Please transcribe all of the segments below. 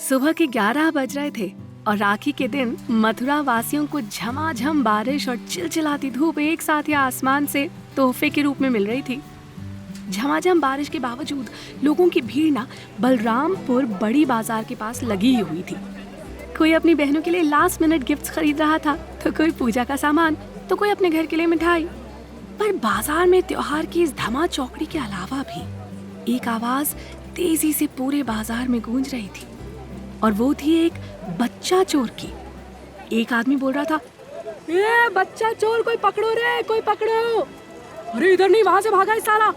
सुबह के 11 बज रहे थे और राखी के दिन मथुरा वासियों को झमाझम बारिश और चिलचिलाती धूप एक साथ या आसमान से तोहफे के रूप में मिल रही थी। झमाझम बारिश के बावजूद लोगों की भीड़ ना बलरामपुर बड़ी बाजार के पास लगी हुई थी। कोई अपनी बहनों के लिए लास्ट मिनट गिफ्ट्स खरीद रहा था, तो कोई पूजा का सामान, तो कोई अपने घर के लिए मिठाई। पर बाजार में त्योहार की इस धमा चौकड़ी के अलावा भी एक आवाज तेजी से पूरे बाजार में गूंज रही थी, और वो थी एक बच्चा चोर की। एक आदमी बोल रहा था, ए बच्चा चोर, कोई पकड़ो रे, कोई पकड़ो। अरे इधर नहीं, वहां से भागा इस साला।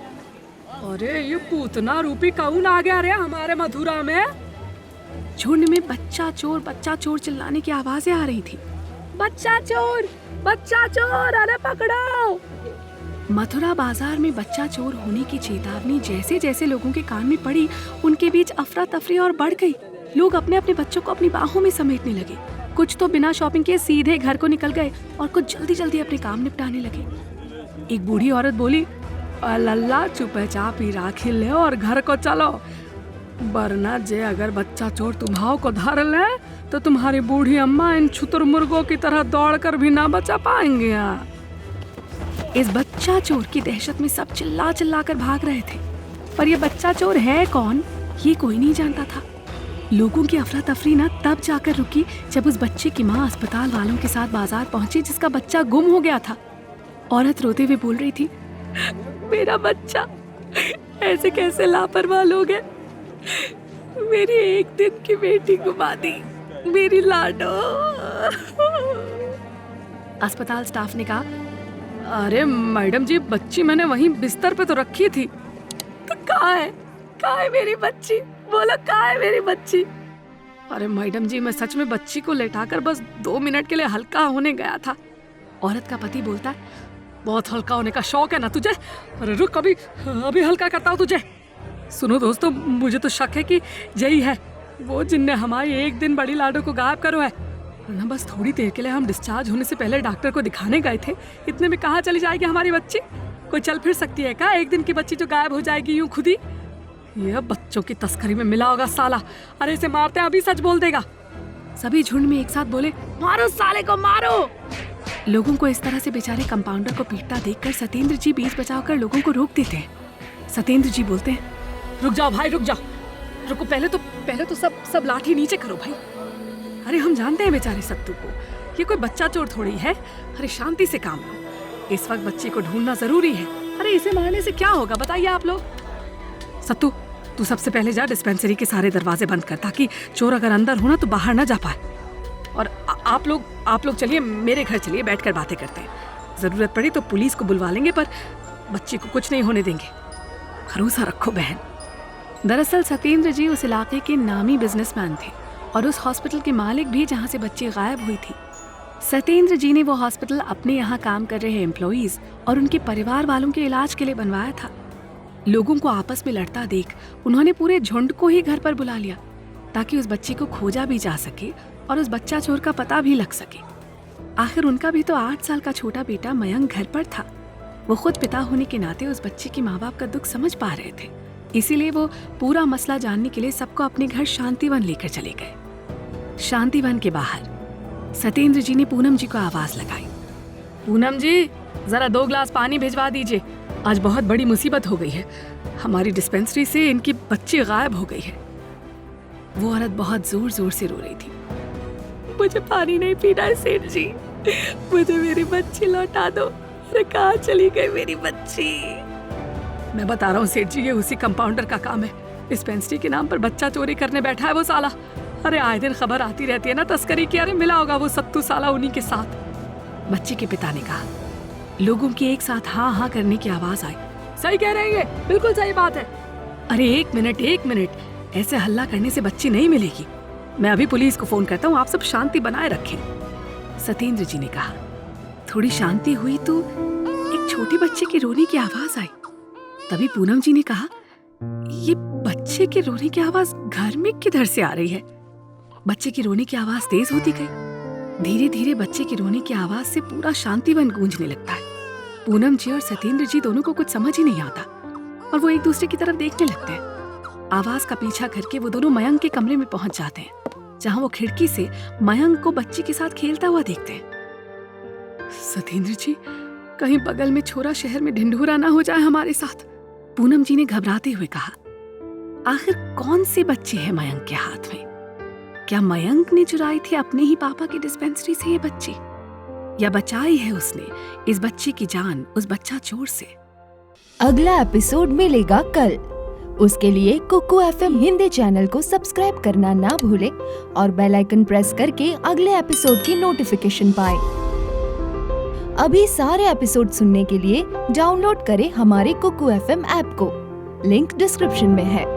अरे ये पूतना रूपी कौन आ गया रे हमारे मथुरा में। झुंड में बच्चा चोर चिल्लाने की आवाजें आ रही थी। बच्चा चोर, अरे पकड़ो। मथुरा बाजार में बच्चा चोर होने की चेतावनी जैसे जैसे लोगों के कान में पड़ी, उनके बीच अफरा तफरी और बढ़ गई। लोग अपने अपने बच्चों को अपनी बाहों में समेटने लगे। कुछ तो बिना शॉपिंग किए सीधे घर को निकल गए और कुछ जल्दी जल्दी अपने काम निपटाने लगे। एक बूढ़ी औरत बोली, अल्लाह चुपचाप ही राखी ले और घर को चलो, वरना जे अगर बच्चा चोर तुम्हाओ को धर ले तो तुम्हारी बूढ़ी अम्मा इन छुतर मुर्गों की तरह दौड़कर भी ना बचा पाएंगे। इस बच्चा चोर की दहशत में सब चिल्ला चिल्ला कर भाग रहे थे, पर यह बच्चा चोर है कौन, ये कोई नहीं जानता था। लोगों की अफरा तफरी ना तब जाकर रुकी जब उस बच्चे की माँ अस्पताल वालों के साथ बाजार पहुंची, जिसका बच्चा गुम हो गया था। औरत रोते हुए बोल रही थी, मेरा बच्चा, ऐसे कैसे लापरवाह लोग हैं, मेरी एक दिन की बेटी गुमा दी, मेरी लाडो। अस्पताल स्टाफ ने कहा, अरे मैडम जी, बच्ची मैंने वहीं बिस्तर पे तो रखी थी। तो कहाँ है मेरी बच्ची, बोलो कहाँ है मेरी बच्ची। अरे मैडम जी, मैं सच में बच्ची को लेटाकर बस 2 मिनट के लिए हल्का होने गया था। औरत का पति बोलता है, बहुत हल्का होने का शौक है ना तुझे। अरे रुक, अभी हल्का करता हूँ तुझे। सुनो दोस्तों, मुझे तो शक है कि यही है वो जिनने हमारी एक दिन बड़ी लाडो को गायब करो है। ना बस थोड़ी देर के लिए हम डिस्चार्ज होने से पहले डॉक्टर को दिखाने गए थे, इतने में कहाँ चली जाएगी हमारी बच्ची। कोई चल फिर सकती है क्या एक दिन की बच्ची जो गायब हो जाएगी यूं खुद ही। यह बच्चों की तस्करी में मिला होगा साला। अरे इसे मारते हैं, अभी सच बोल देगा। सभी झुंड में एक साथ बोले, मारो साले को, मारो। लोगों को इस तरह से बेचारे कंपाउंडर को पीटता देखकर सत्येंद्र जी बीच बचाकर लोगों को रोक देते हैं। सत्येंद्र जी बोलते हैं, रुक जाओ भाई, रुक जाओ, रुको, पहले तो सब लाठी नीचे करो भाई। अरे हम जानते हैं बेचारे सत्तू को, ये कोई बच्चा चोर थोड़ी है। अरे शांति से काम लो, इस वक्त बच्चे को ढूंढना जरूरी है। अरे इसे मारने से क्या होगा बताइए आप लोग। सत्तू, तू सबसे पहले जा डिस्पेंसरी के सारे दरवाजे बंद कर, ताकि चोर अगर अंदर हो ना तो बाहर ना जा पाए। और आप लोग चलिए मेरे घर चलिए, बैठकर बातें करते हैं। जरूरत पड़ी तो पुलिस को बुलवा लेंगे, पर बच्ची को कुछ नहीं होने देंगे। भरोसा रखो बहन। दरअसल सत्येंद्र जी उस इलाके के नामी बिजनेसमैन थे और उस हॉस्पिटल के मालिक भी जहाँ से बच्ची गायब हुई थी। सत्येंद्र जी ने वो हॉस्पिटल अपने यहाँ काम कर रहे एम्प्लॉइज और उनके परिवार वालों के इलाज के लिए बनवाया था। लोगों को आपस में लड़ता देख उन्होंने पूरे झुंड को ही घर पर बुला लिया, ताकि उस बच्ची को खोजा भी जा सके और उस बच्चा चोर का पता भी लग सके। आखिर उनका भी तो 8 साल का छोटा बेटा मयंक घर पर था। वो खुद पिता होने के नाते उस बच्चे के माँ बाप का दुख समझ पा रहे थे, इसीलिए वो पूरा मसला जानने के लिए सबको अपने घर शांतिवन लेकर चले गए। शांतिवन के बाहर सत्येंद्र जी ने पूनम जी को आवाज लगाई, पूनम जी जरा 2 गिलास पानी भिजवा दीजिए, आज बहुत बड़ी मुसीबत हो गई है, हमारी डिस्पेंसरी से इनकी बच्ची गायब हो गई है। वो औरत बहुत जोर जोर से रो रही थी, मुझे पानी नहीं पीना है सेठ जी, मुझे मेरी बच्ची लौटा दो। अरे कहाँ चली गई मेरी बच्ची। मैं बता रहा हूँ सेठ जी, ये उसी कंपाउंडर का काम है। डिस्पेंसरी के नाम पर बच्चा चोरी करने बैठा है वो साला। अरे आए दिन खबर आती रहती है ना तस्करी की। अरे मिला होगा वो सत्तू साला उन्हीं के साथ। बच्चे के पिता ने कहा। लोगों की एक साथ हाँ हाँ करने की आवाज आई। सही कह रहे हैं, बिल्कुल सही बात है। अरे एक मिनट, ऐसे हल्ला करने से बच्ची नहीं मिलेगी। मैं अभी पुलिस को फोन करता हूँ, आप सब शांति बनाए रखें। सत्येंद्र जी ने कहा। थोड़ी शांति हुई तो एक छोटी बच्चे की रोने की आवाज आई। तभी पूनम जी ने कहा, ये बच्चे के रोने की आवाज घर में किधर से आ रही है। बच्चे की रोने की आवाज तेज होती गई। धीरे धीरे बच्चे की रोने की आवाज से पूरा शांतिवन गूंजने लगता है। पूनम जी और सत्येंद्र जी दोनों को कुछ समझ ही नहीं आता और वो एक दूसरे की तरफ देखने लगते हैं। आवाज का पीछा करके वो दोनों मयंक के कमरे में पहुंच जाते हैं। जहां वो खिड़की से मयंक को बच्ची के साथ खेलता हुआ देखते हैं। सत्येंद्र जी, कहीं बगल में छोरा शहर में ढिंढोरा ना हो जाए हमारे साथ। पूनम जी ने घबराते हुए कहा, आखिर कौन सी बच्ची है मयंक के हाथ में? क्या मयंक ने चुराई थी अपने ही पापा की डिस्पेंसरी से ये बच्ची, या बचाई है उसने इस बच्ची की जान उस बच्चा चोर से? अगला एपिसोड मिलेगा कल। उसके लिए कुकू FM हिंदी चैनल को सब्सक्राइब करना ना भूलें और बेल आइकन प्रेस करके अगले एपिसोड की नोटिफिकेशन पाएं। अभी सारे एपिसोड सुनने के लिए डाउनलोड करें हमारे कुकू FM ऐप को। लिंक डिस्क्रिप्शन में है।